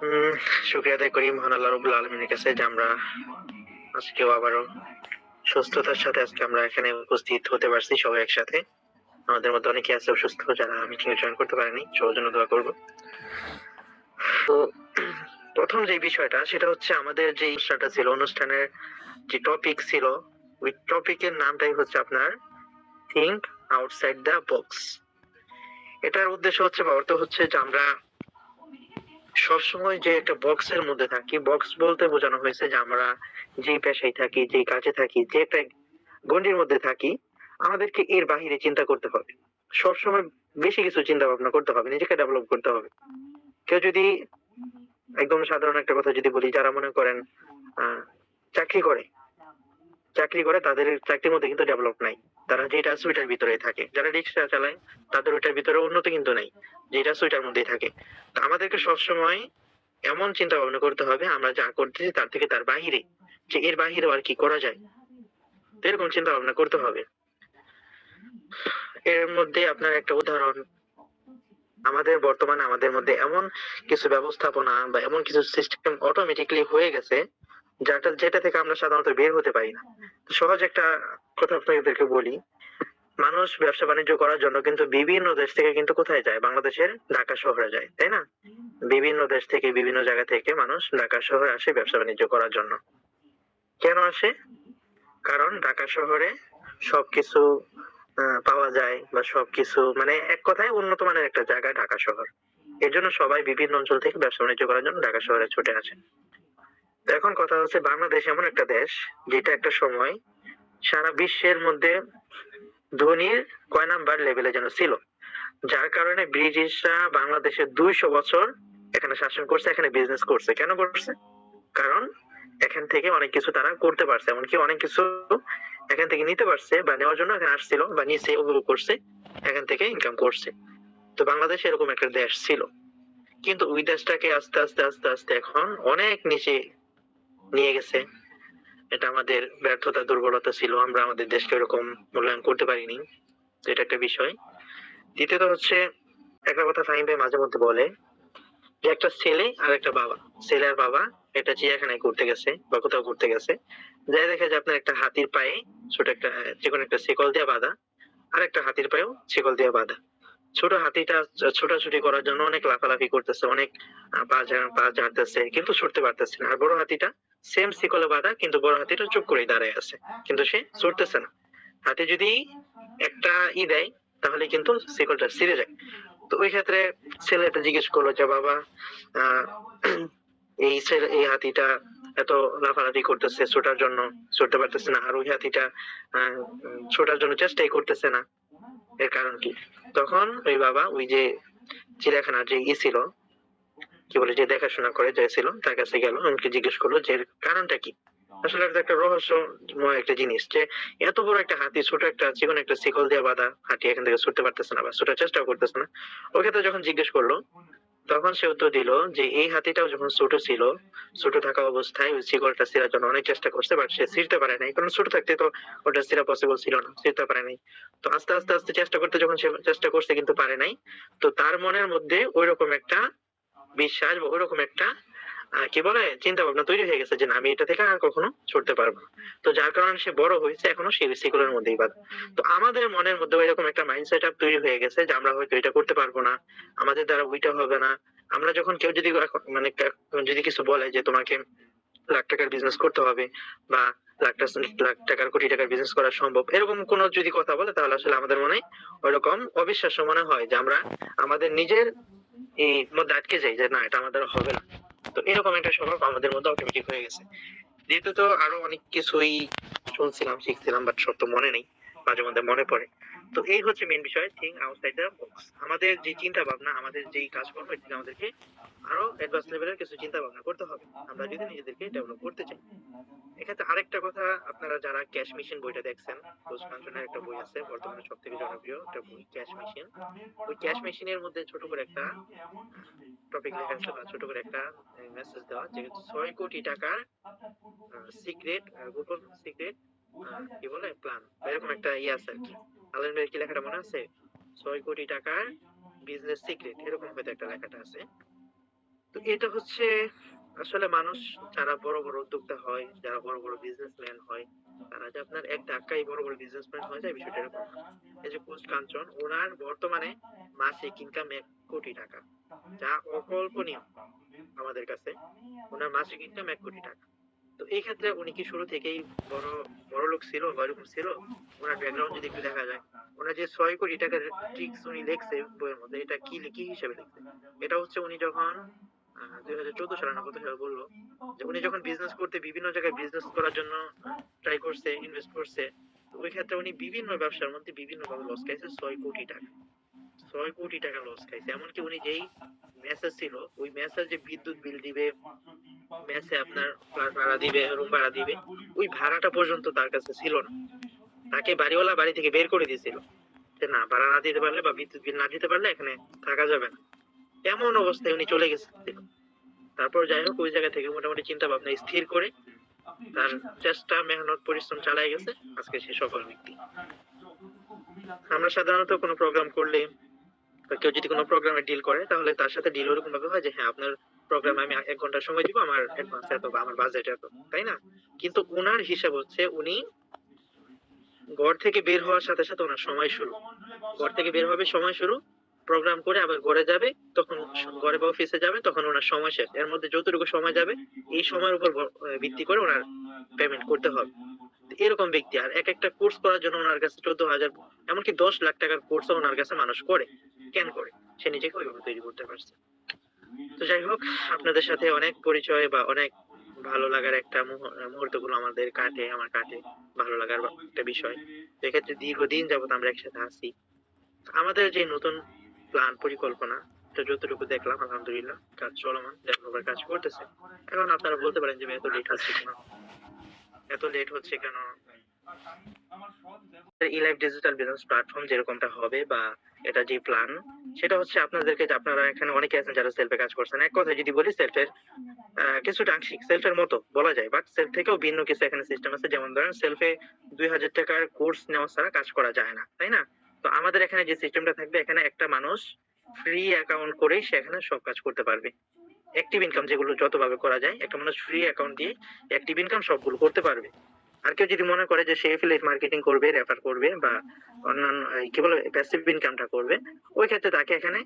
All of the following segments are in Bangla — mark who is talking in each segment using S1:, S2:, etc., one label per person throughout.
S1: উম শুকরিয়া আদায় করি মহান আল্লাহ রাব্বুল আলামিনের কাছে যে আমরা আজকেও আবারও সুস্থতার সাথে আজকে আমরা এখানে উপস্থিত হতে পারছি সবাই একসাথে। আমাদের মধ্যে অনেকে আছে অসুস্থ যারা মিটিংয়ে জয়েন করতে পারেনি। সবার জন্য দোয়া করব। তো ১ম যে বিষয়টা সেটা হচ্ছে আমাদের যে অনুষ্ঠানটা ছিল, অনুষ্ঠানের যে টপিক ছিল, ওই টপিকের নামটাই হচ্ছে আপনার থিংক আউটসাইড দ্য বক্স। এটার উদ্দেশ্য হচ্ছে বা অর্থ হচ্ছে যে আমরা সবসময় যে একটা বক্সের মধ্যে থাকি, বক্স বলতে বোঝানো হয়েছে যে আমরা যেই পেশায় থাকি, যেই কাজে থাকি, যে একটা গণ্ডির মধ্যে থাকি, আমাদেরকে এর বাহিরে চিন্তা করতে হবে। সবসময় বেশি কিছু চিন্তা ভাবনা করতে হবে, নিজেকে ডেভেলপ করতে হবে। কেউ যদি একদম সাধারণ একটা কথা যদি বলি, যারা মনে করেন চাকরি করে, চাকরি করে তাদের চাকরির মধ্যে কিন্তু ডেভেলপ নাই। তারা যেটা আছে ওইটার ভিতরেই থাকে। যারা রিক্সা চালায় তাদের ওইটার ভিতরে উন্নতি কিন্তু নাই। যেটা আছে ওইটার মধ্যেই থাকে। তো আমাদেরকে সবসময় এমন চিন্তা ভাবনা করতে হবে আমরা যা করতেছি তার থেকে তার বাহিরে, যে এর বাহিরেও আর কি করা যায়। তো এরকম চিন্তা ভাবনা করতে হবে। এর মধ্যে আপনার একটা উদাহরণ, আমাদের বর্তমানে আমাদের মধ্যে এমন কিছু ব্যবস্থাপনা বা এমন কিছু সিস্টেম অটোমেটিক্যালি হয়ে গেছে যেটা থেকে আমরা সাধারণত বের হতে পারি না। সহজ একটা কথা আপনাদেরকে বলি, মানুষ ব্যবসা বাণিজ্য করার জন্য কিন্তু বিভিন্ন দেশ থেকে কিন্তু কোথায় যায়? বাংলাদেশের ঢাকা শহরে যায়, তাই না? বিভিন্ন দেশ থেকে বিভিন্ন জায়গা থেকে মানুষ ঢাকা শহরে আসে ব্যবসা বাণিজ্য করার জন্য। কেন আসে? কারণ ঢাকা শহরে সবকিছু পাওয়া যায় বা সবকিছু মানে এক কথায় উন্নত মানের একটা জায়গা ঢাকা শহর। এর জন্য সবাই বিভিন্ন অঞ্চল থেকে ব্যবসা বাণিজ্য করার জন্য ঢাকা শহরে ছুটে আসে। তো এখন কথা হচ্ছে বাংলাদেশ এমন একটা দেশ যেটা একটা সময় সারা বিশ্বের মধ্যে ধনীর কয় নাম্বার লেভেলে যেন ছিল, যার কারণে ব্রিটিশরা বাংলাদেশে ২০০ বছর এখানে শাসন করছে, এখানে বিজনেস করছে। কেন করছে? কারণ এখান থেকে অনেক কিছু তারা করতে পারছে, এমনকি অনেক কিছু এখান থেকে নিতে পারছে বা নেওয়ার জন্য এখানে আসছিল বা নিচে উপভোগ করছে, এখান থেকে ইনকাম করছে। তো বাংলাদেশ এরকম একটা দেশ ছিল, কিন্তু ওই দেশটাকে আস্তে আস্তে আস্তে আস্তে এখন অনেক নিচে নিয়ে গেছে। এটা আমাদের ব্যর্থতা দুর্বলতা ছিল, আমরা আমাদের দেশকে এরকম মূল্যায়ন করতে পারিনি। তো এটা একটা বিষয়। দ্বিতীয়ত হচ্ছে একটা কথা ফাহিম ভাই মাঝে মধ্যে বলে যে একটা ছেলে আর একটা বাবা, ছেলে আর বাবা একটা চিড়িয়াখানায় ঘুরতে গেছে বা কোথাও ঘুরতে গেছে, যাই দেখে যে আপনার একটা হাতির পায়ে ছোট একটা চিকন একটা শিকল দিয়ে বাঁধা, আর একটা হাতির পায়েও শিকল দিয়ে বাঁধা। ছোট হাতিটা ছোটাছুটি করার জন্য অনেক লাফালাফি করতেছে, অনেক পা ঝাড়তেছে, কিন্তু ছুটতে পারতেছে না। আর বড় হাতিটা সেম শিকলে বাঁধা, কিন্তু বড় হাতিটা চুপ করে দাঁড়ায় আছে, কিন্তু সে ছুটতেছে না। হাতি যদি একটা দেয় তাহলে কিন্তু শিকলটা ছিঁড়ে যায়। তো ওই ক্ষেত্রে ছেলেটা জিজ্ঞেস করলো যে বাবা, আহ এই হাতিটা এত লাফালাফি করতেছে ছোটার জন্য, ছুটতে পারতেছে না, আর ওই হাতিটা ছোটার জন্য চেষ্টাই করতেছে না, এর কারণ কি? তখন ওই বাবা ওই যে চিড়িয়াখানার যে ছিল, কি বলে, যে দেখাশোনা করে যে ছিল, তার কাছে গেল, আমাকে জিজ্ঞেস করলো যে এর কারণটা কি। আসলে এটা একটা রহস্যময় একটা জিনিস যে এত বড় একটা হাতি ছোট একটা চিকন একটা শিকল দিয়ে বাঁধা হাতি এখান থেকে ছুটতে পারতেছে না বা ছুটার চেষ্টাও করতেছে না। ওই ক্ষেত্রে যখন জিজ্ঞেস করলো, তখন সে উত্তর দিল যে এই হাতিটাও যখন ছোট ছিল, ছোট থাকা অবস্থায় ওই শিকলটা ছিঁড়ার জন্য অনেক চেষ্টা করছে, বাট সে ছিঁড়তে পারে নাই, কারণ ছোট থাকতে তো ওটা ছিঁড়া পসিবল ছিল না, ছিঁড়তে পারে নাই। তো আস্তে আস্তে আস্তে চেষ্টা করতে যখন সে চেষ্টা করছে কিন্তু পারে নাই, তো তার মনের মধ্যে ওইরকম একটা বিশ্বাস বা ওইরকম একটা কি বলে চিন্তা ভাবনা তৈরি হয়ে গেছে যে না, আমি এটা থেকে আর কখনো ছুটতে পারবো না। তো যার কারণে সে বড় হয়েছে এখনো সেই শিকলের মধ্যেই বাঁধা। তো আমাদের মনের মধ্যে এরকম একটা মাইন্ডসেট আপ তৈরি হয়ে গেছে যে আমরা হয়তো এটা করতে পারবো না, আমাদের দ্বারা ওইটা হবে না। আমরা যখন কেউ যদি মানে যদি কিছু বলে যে তোমাকে লাখ টাকার বিজনেস করতে হবে বা লাখ টাকার কোটি টাকার বিজনেস করা সম্ভব, এরকম কোন যদি কথা বলে, তাহলে আসলে আমাদের মনে ওইরকম অবিশ্বাস্য মনে হয় যে আমরা আমাদের নিজের এই মধ্যে আটকে যাই যে না, এটা আমাদের হবে না। তো এরকম একটা স্বভাব আমাদের মধ্যে অটোমেটিক হয়ে গেছে। দ্বিতীয়ত আরো অনেক কিছুই শুনছিলাম শিখছিলাম, বাট সব তো মনে নেই, মাঝে মধ্যে মনে পড়ে। তো এই হচ্ছে মেন বিষয়, থিঙ্ক আউটসাইড দ্য বক্স। আমাদের যে চিন্তা ভাবনা, আমাদের যেই কাজকর্ম, এটা থেকে আমাদেরকে আরো অ্যাডভান্স লেভেলের কিছু চিন্তা ভাবনা করতে হবে আমরা যদি নিজেদেরকে ডেভেলপ করতে চাই। এক্ষেত্রে আরেকটা কথা, আপনারা যারা ক্যাশ মেশিন বইটা দেখছেন, ঘোষ কাঞ্চনের একটা বই আছে বর্তমানে সব থেকে জনপ্রিয় একটা বই, ক্যাশ মেশিন। ওই ক্যাশ মেশিনের মধ্যে ছোট করে একটা টপিক লেখা আছে বা ছোট করে একটা মেসেজ দেওয়া যে ৬ কোটি টাকার সিক্রেট, গোপন সিক্রেট, কি বলে, প্ল্যান, এরকম একটা আছে আর কি। আলাদিন ভাইয়ের কি লেখাটা মনে আছে? ৬ কোটি টাকার বিজনেস সিক্রেট, এরকম হয়তো একটা লেখাটা আছে। তো এটা হচ্ছে আসলে মানুষ যারা বড় বড় উদ্যোক্তা হয়, যারা বড় বড় বিজনেসম্যান হয়, তারা যে আপনার এক ধাক্কায় বড় বড় বিজনেসম্যান হয়ে যায় বিষয়টা এরকম না। এই যে কোচ কাঞ্চন ওনার বর্তমানে মাসিক ইনকাম ১ কোটি টাকা, যা অকল্পনীয় আমাদের কাছে। ওনার মাসিক ইনকাম ১ কোটি টাকা। তো এই ক্ষেত্রে উনি কি শুরু থেকেই বড় বড়লোক ছিল বা এরকম ছিল? ওনার ব্যাকগ্রাউন্ড যদি একটু দেখা যায়, ওনার যে ৬ কোটি টাকার ট্রিক্স উনি লিখছে বইয়ের মধ্যে, এটা কি হিসেবে লিখছে? এটা হচ্ছে উনি যখন ২০১৪ সালে না কত সালে বললো যে উনি যখন বিজনেস করতে বিভিন্ন জায়গায় বিজনেস করার জন্য ট্রাই করছে, ইনভেস্ট করছে, তো ওই ক্ষেত্রে উনি বিভিন্ন ব্যবসার মধ্যে বিভিন্ন ভাবে লস খাইছে ৬ কোটি টাকা। ৬ কোটি টাকা লস খাইছে। এমনকি উনি যেই মেসে ছিল, ওই মেসের যে বিদ্যুৎ বিল দিবে, মেসে আপনার ফ্ল্যাট ভাড়া দিবে, রুম ভাড়া দিবে, ওই ভাড়াটা পর্যন্ত তার কাছে ছিল না। তাকে বাড়িওয়ালা বাড়ি থেকে বের করে দিয়েছিল যে না, ভাড়া না দিতে পারলে বা বিদ্যুৎ বিল না দিতে পারলে এখানে থাকা যাবে না। এমন অবস্থায় উনি চলে গেছিল। তারপর যাই হোক ওই জায়গা থেকে মোটামুটি চিন্তা ভাবনা স্থির করে তার চেষ্টা মেহনত পরিশ্রম চালায় গেছে, আজকে সে সফল ব্যক্তি। আমরা সাধারণত কোনো প্রোগ্রাম করলে বা কেউ যদি কোনো প্রোগ্রামে ডিল করে তাহলে তার সাথে ডিল ওরকম ভাবে হয় যে হ্যাঁ, আপনার প্রোগ্রামে আমি ১ ঘন্টা সময় দিব, আমার অ্যাডভান্স এত বা আমার বাজেট এত, তাই না? কিন্তু উনার হিসাব হচ্ছে উনি ঘর থেকে বের হওয়ার সাথে সাথে ওনার সময় শুরু। ঘর থেকে বের হবে, সময় শুরু। প্রোগ্রাম করে আবার ঘরে যাবে, তখন ঘরে বা অফিসে যাবে, তখন ওনার সময় শেষ। এর মধ্যে যতটুকু সময় যাবে এই সময়ের উপর ভিত্তি করে ওনার পেমেন্ট করতে হবে। এরকম ব্যক্তি। আর এক একটা কোর্স করার জন্য ওনার কাছে ১৪,০০০ এমনকি ১০ লাখ টাকার কোর্সও ওনার কাছে মানুষ করে। কেন করে? সে নিজেকে ওইভাবে তৈরি করতে পারছে। তো যাই হোক, আপনাদের সাথে অনেক পরিচয় বা অনেক ভালো লাগার একটা মুহূর্তগুলো আমাদের কাটে, আমার কাটে। ভালো লাগার একটা বিষয়। তো এক্ষেত্রে দীর্ঘদিন যাবত আমরা একসাথে আছি। আমাদের যে নতুন প্ল্যান পরিকল্পনা, এটা যতটুকু দেখলাম আলহামদুলিল্লাহ কাজ চলমান, ডেভেলপার কাজ করতেছে। এখন আপনারা বলতে পারেন যে এত লেট হচ্ছে কেন? এত লেট হচ্ছে কেন? ইলাইভ ডিজিটাল বিজনেস প্ল্যাটফর্ম যেরকমটা হবে বা এটা যে প্ল্যান, সেটা হচ্ছে আপনাদেরকে, যে আপনারা এখানে অনেকে আছেন যারা সেলফে কাজ করছেন। এক কথায় যদি বলি সেলফের কিছুটা আংশিক সেলফের মতো বলা যায়, বাট সেলফ থেকেও ভিন্ন কিছু এখানে সিস্টেম আছে। যেমন ধরেন সেলফে ২০০০ টাকার কোর্স নেওয়া ছাড়া কাজ করা যায় না, তাই না? তো আমাদের এখানে যে সিস্টেমটা থাকবে, এখানে একটা মানুষ ফ্রি অ্যাকাউন্ট করেই সে এখানে সব কাজ করতে পারবে। অ্যাক্টিভ ইনকাম যেগুলো যতভাবে করা যায়, একটা মানুষ ফ্রি অ্যাকাউন্ট দিয়ে অ্যাক্টিভ ইনকাম সবগুলো করতে পারবে। আর কেউ যদি মনে করে যে সে এফিলিয়েট মার্কেটিং করবে, রেফার করবে বা অন্যান্য কি বলে প্যাসিভ ইনকামটা করবে, ওই ক্ষেত্রে তাকে এখানে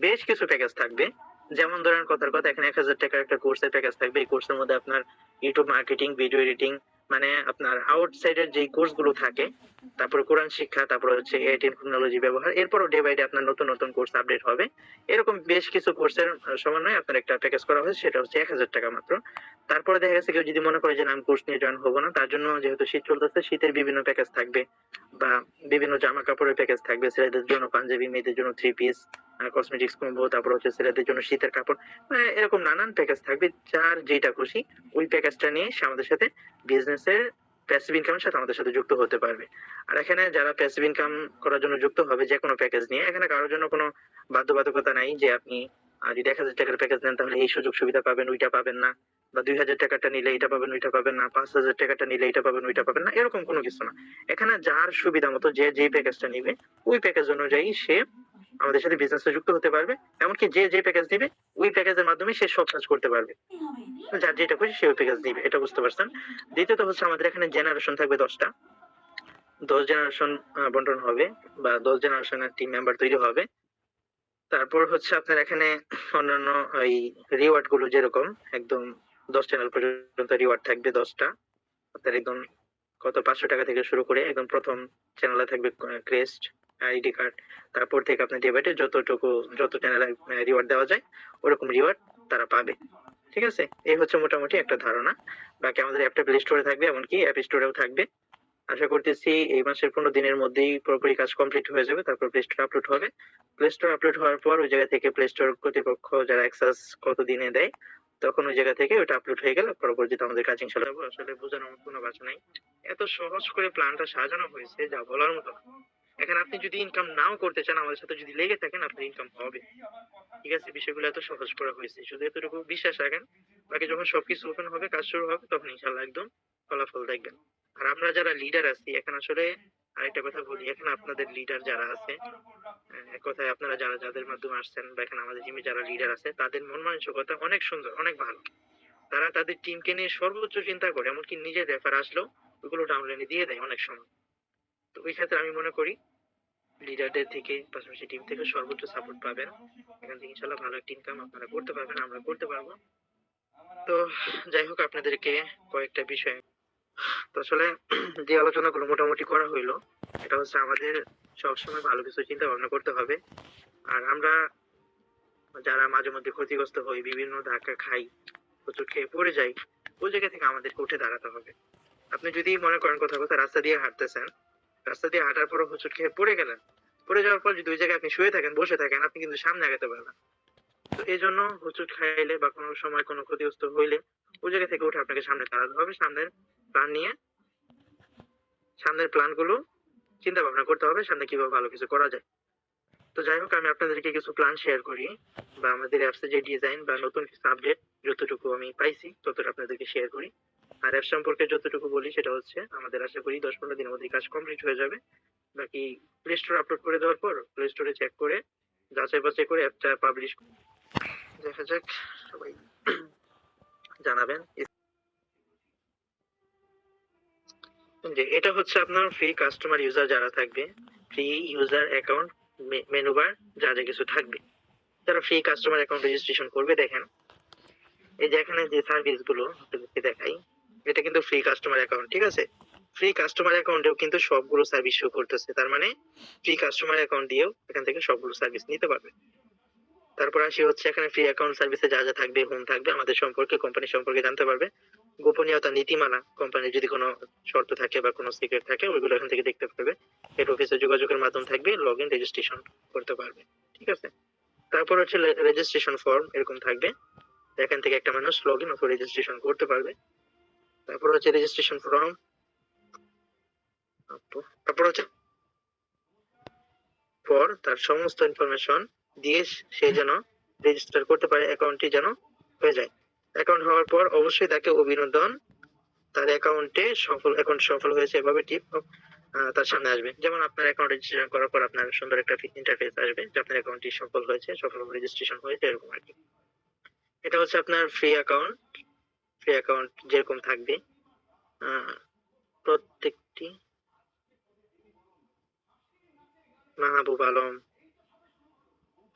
S1: বেশ কিছু প্যাকেজ থাকবে। যেমন ধরেন কথার কথা, এখানে ১,০০০ টাকার একটা কোর্সের প্যাকেজ থাকবে। এই কোর্সের মধ্যে আপনার ইউটিউব মার্কেটিং, ভিডিও এডিটিং, মানে আপনার আউটসাইডের যে কোর্স গুলো থাকে, তারপরে কোরআন শিক্ষা, তারপরে হচ্ছে এআই টেকনোলজি ব্যবহার, এরপরও ডে বাই ডে আপনার নতুন নতুন কোর্স আপডেট হবে। এরকম বেশ কিছু কোর্সের সমন্বয়ে আপনার একটা প্যাকেজ করা হয়েছে, সেটা হচ্ছে ১,০০০ টাকা মাত্র। তারপরে দেখা গেছে কেউ যদি মনে করে যে না, আমি কোর্স নিয়ে জয়েন হবো না, তার জন্য যেহেতু শীত চলতেছে, শীতের বিভিন্ন প্যাকেজ থাকবে বা বিভিন্ন জামা কাপড়ের প্যাকেজ থাকবে। ছেলেদের জন্য পাঞ্জাবি, মেয়েদের জন্য থ্রি পিস, কসমেটিক্স কম্বো, তারপর হচ্ছে ছেলেদের জন্য শীতের কাপড়, মানে এরকম নানান প্যাকেজ থাকবে। যার যেটা খুশি ওই প্যাকেজটা নিয়ে সে আমাদের সাথে বিজনেসের প্যাসিভ ইনকামের সাথে আমাদের সাথে যুক্ত হতে পারবে। আর এখানে যারা প্যাসিভ ইনকাম করার জন্য যুক্ত হবে যে কোনো প্যাকেজ নিয়ে, এখানে কারোর জন্য কোনো বাধ্যবাধকতা নাই যে আপনি যদি ১,০০০ টাকার প্যাকেজ নেন তাহলে এই সুযোগ সুবিধা পাবেন, ওইটা পাবেন না, বা ২,০০০ টাকাটা নিলে এটা পাবেন, ওইটা পাবেন না, ৫,০০০ টাকাটা নিলে এটা পাবেন, ওইটা পাবেন না, এরকম কোনো কিছু না। এখানে যার সুবিধা মতো যে যে প্যাকেজটা নিবে ওই প্যাকেজ অনুযায়ী সে আমাদের সাথে বিজনেসে যুক্ত হতে পারবে। এমনকি যে যে প্যাকেজ নিবে ওই প্যাকেজের মাধ্যমে সে সব কাজ করতে পারবে। যার যেটা খুশি সে ওই প্যাকেজ নিবে, এটা বুঝতে পারছেন? দ্বিতীয়ত হচ্ছে আমাদের এখানে জেনারেশন থাকবে ১০টা। ১০ জেনারেশন বন্টন হবে বা ১০ জেনারেশনের টিম মেম্বার তৈরি হবে। তারপর হচ্ছে আপনার এখানে অন্যান্য এই রিওয়ার্ড গুলো যেরকম একদম ১০ চ্যানেল পর্যন্ত রিওয়ার্ড থাকবে ১০টা। আপনার একদম কত ৫০০ টাকা থেকে শুরু করে একদম প্রথম চ্যানেলে থাকবে ক্রেস্ট, আইডি কার্ড। তারপর থেকে আপনার ডে বাই ডে যত চ্যানেলে রিওয়ার্ড দেওয়া যায় ওরকম রিওয়ার্ড তারা পাবে। ঠিক আছে? এই হচ্ছে মোটামুটি একটা ধারণা। বাকি আমাদের অ্যাপটা প্লে স্টোরে থাকবে, এমনকি অ্যাপ স্টোরেও থাকবে। আশা করতেছি এই মাসের ১৫ দিনের মধ্যেই পুরোপুরি কাজ কমপ্লিট হয়ে যাবে। তারপর প্লে স্টোরে আপলোড হবে। প্লে স্টোরে আপলোড হওয়ার পর ওই জায়গা থেকে প্লে স্টোর কর্তৃপক্ষ যারা অ্যাক্সেস কত দিনে দেয়, তখন ওই জায়গা থেকে ওটা আপলোড হয়ে গেলে পরবর্তীতে আমাদের কাজ ইনশাআল্লাহ হবে। আসলে বোঝানোর মতো কোনো ভাষা নাই। এত সহজ করে প্ল্যানটা সাজানো হয়েছে যা বলার মতো না। এখানে আপনি যদি ইনকাম নাও করতে চান, আমাদের সাথে যদি লেগে থাকেন, আপনার ইনকাম হবে। ঠিক আছে? বিষয়গুলো এত সহজ করা হয়েছে। শুধু এতটুকু বিশ্বাস রাখেন। বাকি যখন সবকিছু ওপেন হবে, কাজ শুরু হবে, তখন ইনশাআল্লাহ একদম ফলাফল দেখবেন। আর আমরা যারা লিডার আছি, এখন আসলে আরেকটা কথা বলি, এখানে আপনাদের লিডার যারা আছে, এক কথায় আপনারা যাদের মাধ্যমে আসছেন বা এখানে আমাদের জিমে যারা লিডার আছে তাদের মন মানসিকতা অনেক সুন্দর, অনেক ভালো। তারা তাদের টিমকে নিয়ে সর্বোচ্চ চিন্তা করে, এমনকি নিজের রেফার আসলেও ওগুলো ডাউনলাইনে দিয়ে দেয় অনেক সময়। তো ওই ক্ষেত্রে আমি মনে করি লিডারদের থেকে পাশাপাশি টিম থেকে সর্বোচ্চ সাপোর্ট পাবেন। এখান থেকে ইনশাল্লাহ ভালো একটা ইনকাম আপনারা করতে পারবেন, আমরা করতে পারবো। তো যাই হোক, আপনাদেরকে কয়েকটা বিষয়, তো আসলে যে আলোচনাগুলো মোটামুটি করা হইলো, এটা হচ্ছে আমাদের সবসময় ভালো কিছু চিন্তা ভাবনা করতে হবে। আর আমরা যারা মাঝে মধ্যে ক্ষতিগ্রস্ত হই, বিভিন্ন ধাক্কা খাই, হোঁচট খেয়ে পড়ে যাই, ওই জায়গা থেকে আমাদেরকে উঠে দাঁড়াতে হবে। আপনি যদি মনে করেন কোথাও কোথাও রাস্তা দিয়ে হাঁটতেছেন, রাস্তা দিয়ে হাঁটার পর হোঁচট খেয়ে পড়ে গেলেন, পড়ে যাওয়ার পর যদি ওই জায়গায় আপনি শুয়ে থাকেন, বসে থাকেন, আপনি কিন্তু সামনে আগাতে পারবেন না। তো এই জন্য হোঁচট খাইলে বা কোনো সময় কোনো ক্ষতিগ্রস্ত হইলে ওই জায়গা থেকে উঠে আপনাকে সামনে দাঁড়াতে হবে, সামনের প্ল্যান নিয়ে সামনের প্ল্যান গুলো চিন্তা ভাবনা করতে হবে, সামনে কিভাবে ভালো কিছু করা যায়। তো যাই হোক, আমি আপনাদেরকে কিছু প্ল্যান শেয়ার করি, বা আমাদের অ্যাপসে যে ডিজাইন বা নতুন কিছু আপডেট যতটুকু আমি পাইছি ততটা আপনাদেরকে শেয়ার করি। আর অ্যাপ সম্পর্কে যতটুকু বলি সেটা হচ্ছে আমাদের আশা করি 10-15 দিনের মধ্যে কাজ কমপ্লিট হয়ে যাবে। বাকি প্লে স্টোরে আপলোড করে দেওয়ার পর প্লে স্টোরে চেক করে যাচাই বাছাই করে অ্যাপটা পাবলিশ দেখা যাক। সবাই জানাবেন যে এটা হচ্ছে আপনার ফ্রি কাস্টমার ইউজার যারা থাকবে, free user account menu bar যা যা কিছু থাকবে, যারা ফ্রি কাস্টমার অ্যাকাউন্ট রেজিস্ট্রেশন করবে, দেখেন এই যে এখানে যে সার্ভিস গুলো আপনাদেরকে দেখাই, এটা কিন্তু ফ্রি কাস্টমার অ্যাকাউন্ট, ঠিক আছে? ফ্রি কাস্টমার অ্যাকাউন্টেও কিন্তু সবগুলো সার্ভিস শো করতেছে, তার মানে ফ্রি কাস্টমার অ্যাকাউন্ট দিয়েও এখান থেকে সবগুলো সার্ভিস নিতে পারবে। তারপর আসি হচ্ছে এখানে ফ্রি অ্যাকাউন্ট সার্ভিসে যা যা থাকবে, হোম থাকবে, আমাদের সম্পর্কে, কোম্পানি সম্পর্কে জানতে পারবে, গোপনীয়তা নীতিমালা, কোম্পানির যদি কোনো শর্ত থাকে বা কোনো সিক্রেট থাকে ওইগুলো এখান থেকে দেখতে পারবে, হেড অফিসে যোগাযোগের মাধ্যম থাকবে, লগ ইন রেজিস্ট্রেশন করতে পারবে, ঠিক আছে? তারপর হচ্ছে রেজিস্ট্রেশন ফর্ম এরকম থাকবে, এখান থেকে একটা মানুষ লগ ইন অথবা রেজিস্ট্রেশন করতে পারবে। তারপর হচ্ছে রেজিস্ট্রেশন ফর্ম, তারপর হচ্ছে পর তার সমস্ত ইনফরমেশন দিয়ে সে যেন রেজিস্টার করতে পারে, অ্যাকাউন্টটি যেন হয়ে যায়। অ্যাকাউন্ট হওয়ার পর অবশ্যই তাকে অভিনন্দন, তার অ্যাকাউন্ট সফল হয়েছে এভাবে টিপ তার সামনে আসবে। যেমন আপনার অ্যাকাউন্ট রেজিস্ট্রেশন করার পর আপনার সুন্দর একটা ইন্টারফেস আসবে যে আপনার অ্যাকাউন্টটি সফল হয়েছে, সফল রেজিস্ট্রেশন হয়েছে, এরকম আর কি। এটা হচ্ছে আপনার ফ্রি অ্যাকাউন্ট। ফ্রি অ্যাকাউন্ট যেরকম থাকবে প্রত্যেকটি। মাহবুব আলম,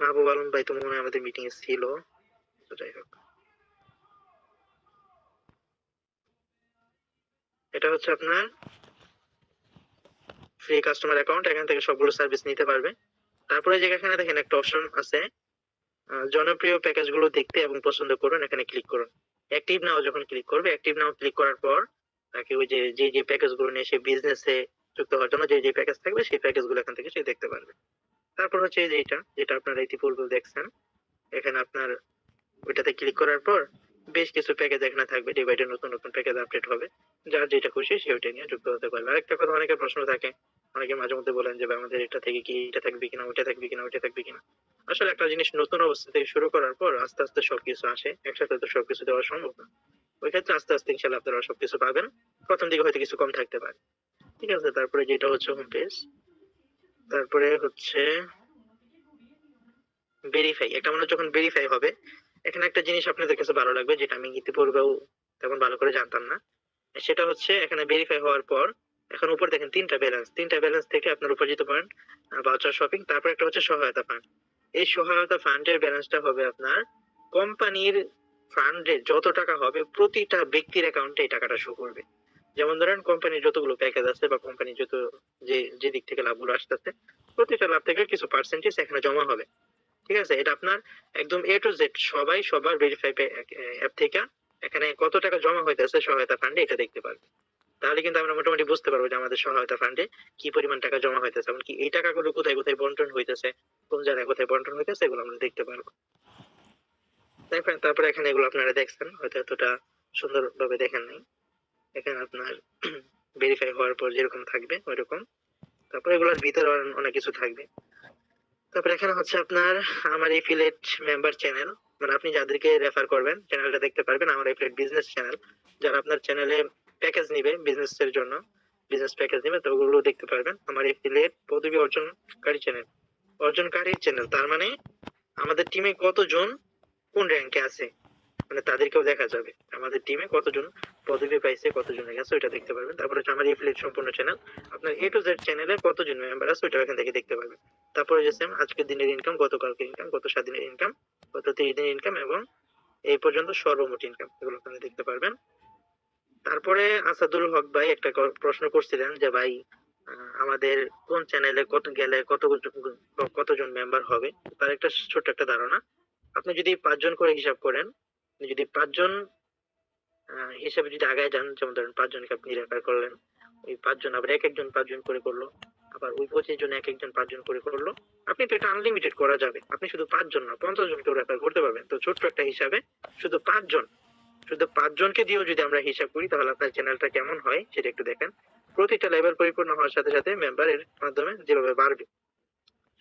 S1: মাহবুব আলম ভাই তো মনে হয় আমাদের মিটিং এ ছিল। তো যাই হোক, এটা হচ্ছে আপনার ফ্রি কাস্টমার অ্যাকাউন্ট, এখান থেকে সবগুলো সার্ভিস নিতে পারবে। তারপরে যে এখানে দেখেন একটা অপশন আছে, জনপ্রিয় প্যাকেজ গুলো দেখতে এবং পছন্দ করুন, এখানে ক্লিক করুন। অ্যাক্টিভ নাও যখন ক্লিক করবে, অ্যাক্টিভ নাও ক্লিক করার পর তাকে ওই যে যে যে প্যাকেজ গুলো নিয়ে সে বিজনেসে যুক্ত হওয়ার জন্য যে যে প্যাকেজ থাকবে সেই প্যাকেজ গুলো এখান থেকে সে দেখতে পারবে। তারপর হচ্ছে এই যে এটা, যেটা আপনারা ইতিপূর্বে দেখছেন, এখানে আপনার ওইটাতে ক্লিক করার পর বেশ কিছু প্যাকেজ এখানে থাকবে, ডিভাইডে নতুন নতুন প্যাকেজ আপডেট হবে, যার যেটা খুশি সে ওইটা নিয়ে যুক্ত হতে পারবে। আরেকটা কথা, অনেকের প্রশ্ন থাকে, অনেকে মাঝে মধ্যে বলেন যে ভাই আমাদের এটা থেকে কি এটা থাকবে কিনা, ওইটা থাকবে কিনা, ওইটা থাকবে কিনা। আসলে একটা জিনিস নতুন অবস্থা থেকে শুরু করার পর আস্তে আস্তে সবকিছু আসে, একসাথে তো সবকিছু দেওয়া সম্ভব না। ওই ক্ষেত্রে আস্তে আস্তে ইনশাল্লাহ আপনারা সবকিছু পাবেন, প্রথম দিকে হয়তো কিছু কম থাকতে পারে, ঠিক আছে? তারপরে যেটা হচ্ছে হোম পেজ, তারপরে হচ্ছে ভেরিফাই। একটা মানুষ যখন ভেরিফাই হবে, এখানে একটা জিনিস আপনাদের কাছে ভালো লাগবে, যেটা আমি ইতিপূর্বেও তেমন ভালো করে জানতাম না। সেটা হচ্ছে এখানে ভেরিফাই হওয়ার পর এখন উপর দেখেন তিনটা ব্যালেন্স থেকে আপনার উপার্জিত পয়েন্ট, ভাউচার শপিং, তারপর একটা হচ্ছে সহায়তা ফান্ড। এই সহায়তা ফান্ডের ব্যালেন্সটা হবে আপনার কোম্পানির ফান্ডে যত টাকা হবে প্রতিটা ব্যক্তির অ্যাকাউন্টে এই টাকাটা শো করবে। যেমন ধরেন কোম্পানির যতগুলো প্যাকেজ আছে বা কোম্পানি যত যে যে দিক থেকে লাভগুলো আসতেছে, প্রতিটা লাভ থেকে কিছু পার্সেন্টেজ এখানে জমা হবে, ঠিক আছে? এটা আপনার একদম এ টু জেড সবাই সবার ভেরিফাই অ্যাপ থেকে এখানে কত টাকা জমা হইতেছে সহায়তা ফান্ডে এটা দেখতে পারবে। তাহলে কিন্তু আমরা মোটামুটি বুঝতে পারবো যে আমাদের সহায়তা ফান্ডে কি পরিমাণ টাকা জমা হইতেছে, এমনকি এই টাকাগুলো কোথায় কোথায় বন্টন হইতেছে, কোন জায়গায় কোথায় বন্টন হইতেছে, এগুলো আমরা দেখতে পারবো। তারপরে এখানে এগুলো আপনারা দেখছেন, হয়তো এতটা সুন্দরভাবে দেখেন নাই। এখানে আপনার ভেরিফাই হওয়ার পর যেরকম থাকবে ওইরকম, তারপর এগুলোর ভিতরে অনেক কিছু থাকবে। তারপরে এখানে হচ্ছে আপনার আমার এফিলিয়েট মেম্বার চ্যানেল, মানে আপনি যাদেরকে রেফার করবেন চ্যানেলটা দেখতে পারবেন, আমার এফিলিয়েট বিজনেস চ্যানেল, যারা আপনার চ্যানেলে প্যাকেজ নিবে বিজনেস এর জন্য, বিজনেস প্যাকেজ নিবে, তো ওগুলো দেখতে পারবেন। আমার এফিলিয়েট পদবি অর্জনকারী চ্যানেল, অর্জনকারীর চ্যানেল তার মানে আমাদের টিমে কতজন কোন র্যাঙ্কে আছে, মানে তাদেরকেও দেখা যাবে আমাদের টিমে কতজন পদবি পাইছে, কতজন গেছে ওইটা দেখতে পারবেন। তারপর হচ্ছে আমার এফিলিয়েট সম্পূর্ণ চ্যানেল, আপনার এ টু জেড চ্যানেলে কতজন মেম্বার আছে ওইটা এখান থেকে দেখতে পারবেন। তারপরে যে সেম আজকের দিনের ইনকাম, গতকালকের ইনকাম, গত 7 দিনের ইনকাম, গত 30 দিনের ইনকাম এবং এই পর্যন্ত সর্বমোট ইনকাম, এগুলো আপনি দেখতে পারবেন। তারপরে আসাদুল হক ভাই একটা প্রশ্ন করছিলেন যে ভাই আমাদের কোন চ্যানেলে কত গেলে কতজন মেম্বার হবে। তার একটা ছোট্ট একটা ধারণা, আপনি যদি 5 জন করে হিসাব করেন, আপনি যদি 5 জন হিসাবে যদি আগায় যান, যেমন ধরেন 5 জনকে আপনি রেফার করলেন, ওই 5 জন আবার এক একজন 5 জন করে করলো, আবার ওই 25 জন এক একজন 5 জন করে করলো, আপনি তো এটা আনলিমিটেড করা যাবে। আপনি শুধু 5 জন না 50 জনকেও রেফার করতে পারবেন। তো ছোট্ট একটা হিসাবে শুধু 5 জন, শুধু 5 জনকে দিয়েও যদি আমরা হিসাব করি তাহলে আপনার চ্যানেলটা কেমন হয় সেটা একটু দেখেন। প্রতিটা লেভেল পরিপূর্ণ হওয়ার সাথে সাথে মেম্বারের মাধ্যমে যেভাবে বাড়বে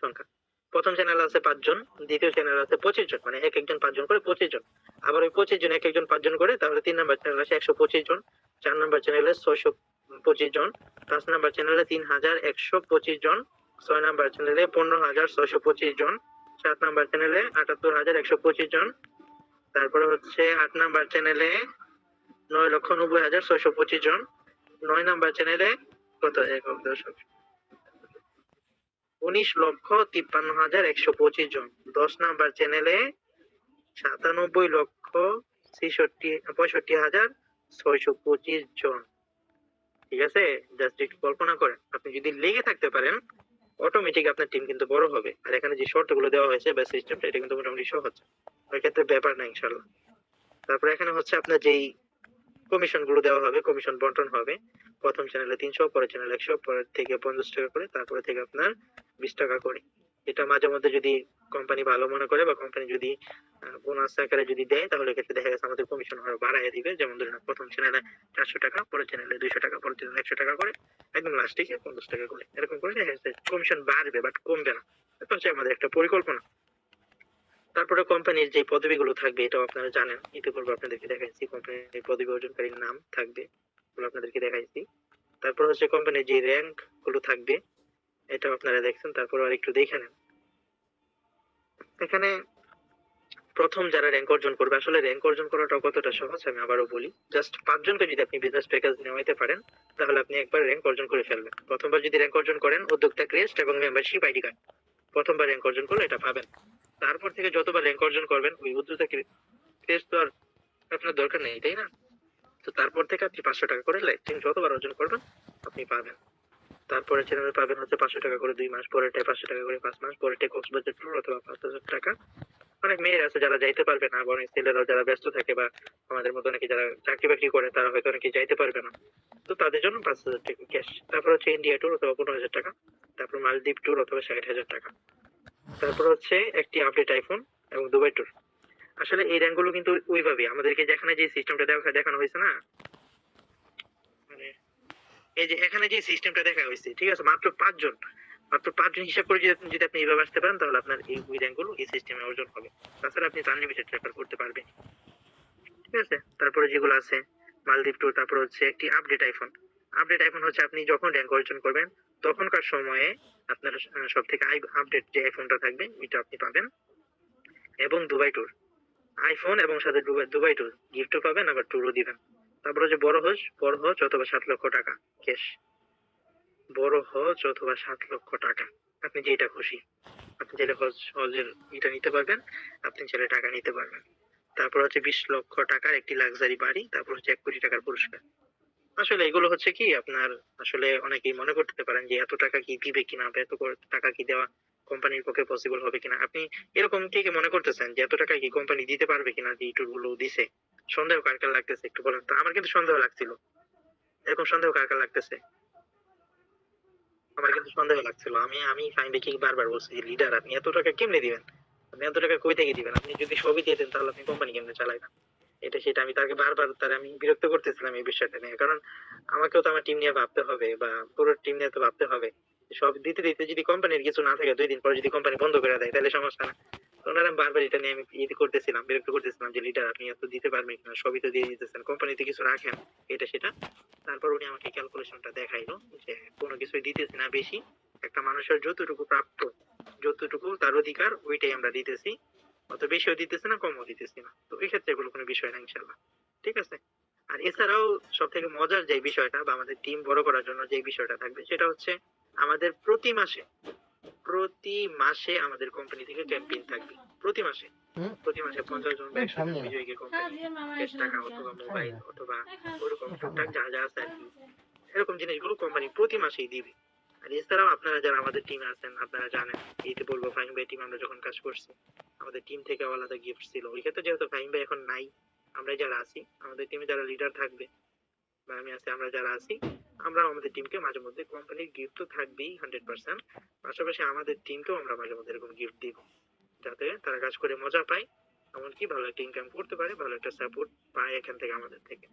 S1: সংখ্যা, প্রথম চ্যানেল আছে 5 জন, দ্বিতীয় চ্যানেল আছে 25 জন, মানে এক একজন 5 জন করে 25 জন, আবার ওই 25 জন এক একজন 5 জন করে, তাহলে 3 নম্বর চ্যানেল আছে 125 জন, 4 নম্বর চ্যানেলে 625 জন, 5 নম্বর চ্যানেলে 3125 জন, 6 নম্বর চ্যানেলে 15,625 জন, 7 নম্বর চ্যানেলে 78,125 জন, তারপরে হচ্ছে 8 নম্বর চ্যানেলে 9,90,625 জন, 9 নম্বর চ্যানেলে কত 19,53,125 জন, 10 নম্বর চ্যানেলে 97,65,625 জন। ঠিক আছে, জাস্ট একটু কল্পনা করেন, আপনি যদি লেগে থাকতে পারেন অটোমেটিক আপনার টিম কিন্তু বড় হবে। আর এখানে যে শর্তগুলো দেওয়া হয়েছে বা সিস্টেমটা, এটা কিন্তু মোটামুটি সহজ, ওই ক্ষেত্রে ব্যাপার না ইনশাল্লাহ। তারপরে এখানে হচ্ছে আপনার যেই কমিশন গুলো দেওয়া হবে, কমিশন বন্টন হবে, প্রথম চ্যানেলে 300, পরের চ্যানেলে 100, পরের থেকে 50 টাকা করে, তারপরে থেকে আপনার 20 টাকা করে। এটা মাঝে মধ্যে যদি কোম্পানি ভালো মনে করে বা কোম্পানি যদি বোনাস আকারে যদি দেয়, তাহলে ক্ষেত্রে দেখা গেছে আমাদের কমিশন আরো বাড়ায় দিবে। যেমন ধরুন প্রথম চ্যানেলে 400 টাকা, পরের চ্যানেলে 200 টাকা, পরের চ্যানেলে 100 টাকা করে, একদম লাস্টে গিয়ে 50 টাকা করে, এরকম করে দেখা যাচ্ছে কমিশন বাড়বে বাট কমবে না। এটা হচ্ছে আমাদের একটা পরিকল্পনা। তারপরে কোম্পানির যে পদবিগুলো থাকবে এটাও আপনারা জানেন, ইতিপূর্বে আপনাদেরকে দেখাইছি কোম্পানির পদবি অর্জনকারীর নাম থাকবে, এগুলো আপনাদেরকে দেখাইছি। তারপর হচ্ছে কোম্পানির যে র্যাঙ্ক গুলো থাকবে এটাও আপনারা দেখছেন। তারপর আর একটু দেখে নেন, এখানে প্রথম যারা র্যাঙ্ক অর্জন করবে, আসলে র্যাঙ্ক অর্জন করাটা কতটা সহজ আমি আবারও বলি, জাস্ট 5 জনকে যদি আপনি বিজনেস প্যাকেজ নেওয়াইতে পারেন তাহলে আপনি একবার র্যাঙ্ক অর্জন করে ফেলবেন। প্রথমবার যদি র্যাঙ্ক অর্জন করেন, উদ্যোক্তা ক্রেস্ট এবং মেম্বারশিপ আইডি কার্ড প্রথমবার র্যাঙ্ক অর্জন করলে এটা পাবেন। তারপর থেকে যতবার র্যাঙ্ক অর্জন করবেন, ওই উদ্যোক্তা ক্রেস্ট তো আর আপনার দরকার নেই, তাই না? তো তারপর থেকে আপনি 500 টাকা করে লাইফ টাইম যতবার অর্জন করবেন আপনি পাবেন। তারপরে চ্যানেলে পাবেন হচ্ছে 500 টাকা করে 2 মাস, পরেরটায় 500 টাকা করে 5 মাস, পরেরটায় কক্সবাজার ট্যুর অথবা 5,000 টাকা। অনেক মেয়ের আছে যারা যাইতে পারবে না, বা অনেক ছেলেরা যারা ব্যস্ত থাকে বা আমাদের মতো অনেকে যারা চাকরি বাকরি করে তারা হয়তো অনেকে যাইতে পারবে না, তো তাদের জন্য 5,000 টাকা ক্যাশ। তারপর হচ্ছে ইন্ডিয়া ট্যুর অথবা 15,000 টাকা, তারপর মালদ্বীপ ট্যুর অথবা 60,000 টাকা, তারপর হচ্ছে একটি আপডেট আইফোন এবং দুবাই ট্যুর। আসলে এই র্যাঙ্ক গুলো কিন্তু ওইভাবে আমাদেরকে যেখানে যে সিস্টেমটা দেখানো হয়েছে না, মানে এই যে এখানে যে সিস্টেমটা দেখা হয়েছে, ঠিক আছে, মাত্র 5 জন, মাত্র 5 জন হিসাব করে যদি আপনি এইভাবে আসতে পারেন তাহলে আপনার এই ওই র্যাঙ্ক গুলো এই সিস্টেমে অর্জন হবে। তাছাড়া আপনি আনলিমিটেড রেফার করতে পারবেন। ঠিক আছে, তারপরে যেগুলো আছে মালদ্বীপ ট্যুর, তারপর হচ্ছে একটি আপডেট আইফোন। আপডেট আইফোন হচ্ছে আপনি যখন র্যাঙ্ক অর্জন করবেন তখনকার সময়ে আপনার সব থেকে আপডেট যে আইফোনটা থাকবে ওইটা আপনি পাবেন। এবং দুবাই ট্যুর, আইফোন এবং সাথে দুবাই ট্যুর গিফটও পাবেন, আবার ট্যুরও দিবেন। তারপর হচ্ছে বড় হজ অথবা 7 লক্ষ টাকা ক্যাশ, বড় হজ অথবা 7 লক্ষ টাকা, আপনি যেটা খুশি, আপনি চাইলে হজের এটা নিতে পারবেন, আপনি চাইলে টাকা নিতে পারবেন। তারপর হচ্ছে 20 লক্ষ টাকার একটি লাক্সারি বাড়ি, তারপর হচ্ছে 1 কোটি টাকার পুরস্কার। আসলে এগুলো হচ্ছে কি আপনার, আসলে অনেকেই মনে করতে পারেন যে এত টাকা কি দিবে কিনা বা এত টাকা কি দেওয়া কোম্পানির পক্ষে পসিবল হবে কিনা। আপনি এরকম কি কি মনে করতেছেন যে এত টাকা কি কোম্পানি দিতে পারবে কিনা, যে ট্যুর গুলো দিছে? সন্দেহ কার কার লাগতেছে একটু বলেন তো? আমার কিন্তু সন্দেহ লাগছিল। এরকম সন্দেহ কার কার লাগতেছে? আমার কিন্তু সন্দেহ লাগছিল। আমি আমি ফাইনকে কি বারবার বলছি যে লিডার আপনি এত টাকা কেমনে দিবেন, আপনি এত টাকা কই থেকে দিবেন, আপনি যদি সবই দিয়ে দেন তাহলে আপনি কোম্পানি কেমনে চালাবেন? এটা সেটা আমি তাকে বারবার আমি বিরক্ত করতেছিলাম এই বিষয়টা নিয়ে, কারণ আমাকেও তো আমার টিম নিয়ে ভাবতে হবে বা পুরো টিম নিয়ে তো ভাবতে হবে। সব দিতে দিতে যদি কোম্পানির কিছু না থাকে 2 দিন পরে যদি কোম্পানি বন্ধ করে দেয় তাহলে সমস্যা না। তো ওনারা বারবার এটা নিয়ে আমি ইয়ে করতেছিলাম, বিরক্ত করতেছিলাম যে লিডার আপনি এত দিতে পারবেন কিনা, সবই তো দিয়ে দিতেছেন, কোম্পানিতে কিছু রাখেন, এটা সেটা। তারপর উনি আমাকে ক্যালকুলেশনটা দেখাইলো যে কোনো কিছুই দিতেছি না বেশি, একটা মানুষের যতটুকু প্রাপ্য, যতটুকু তার অধিকার ওইটাই আমরা দিতেছি। অত বেশিও দিতেছি না, কমও দিতেছি না। তো এই ক্ষেত্রে এগুলো কোনো বিষয় না ইনশাল্লাহ। ঠিক আছে? আর এছাড়াও সব থেকে মজার যে বিষয়টা বা আমাদের টিম বড় করার জন্য যে বিষয়টা থাকবে সেটা হচ্ছে আমাদের প্রতি মাসে আমাদের কোম্পানি থেকে ক্যাম্পেইন থাকবে। প্রতি মাসে
S2: হুম,
S1: 50 জন বা
S2: এই
S1: 100 জন
S2: সামনে না।
S1: বিজয়ীকে কোম্পানি ক্যাশ টাকা অথবা
S2: সামনে
S1: মোবাইল
S2: না।
S1: অথবা ওরকম
S2: সামনে
S1: টুকটাক
S2: না।
S1: যা যা আছে আর কি, এরকম জিনিসগুলো কোম্পানি প্রতি মাসেই দিবে। আর এছাড়াও আপনারা যারা আমাদের টিমে আছেন আপনারা জানেন, এই যে বলবো ফাহিম ভাই টিম আমরা যখন কাজ করছি আমাদের টিম থেকে আলাদা গিফট ছিল। ওই ক্ষেত্রে যেহেতু ফাহিম ভাই এখন নাই, আমরা যারা আছি আমাদের টিমে যারা লিডার থাকবে বা আমি আছি, আমরা যারা আছি আমরা আমাদের টিমকে মাঝে মধ্যে কোম্পানির গিফট তো থাকবেই 100%, পাশাপাশি আমাদের টিমকেও আমরা মাঝে মধ্যে এরকম গিফট দিব, যাতে তারা কাজ করে মজা পায়, এমনকি ভালো একটা ইনকাম করতে পারে, ভালো একটা সাপোর্ট পায় এখান থেকে আমাদের থেকে।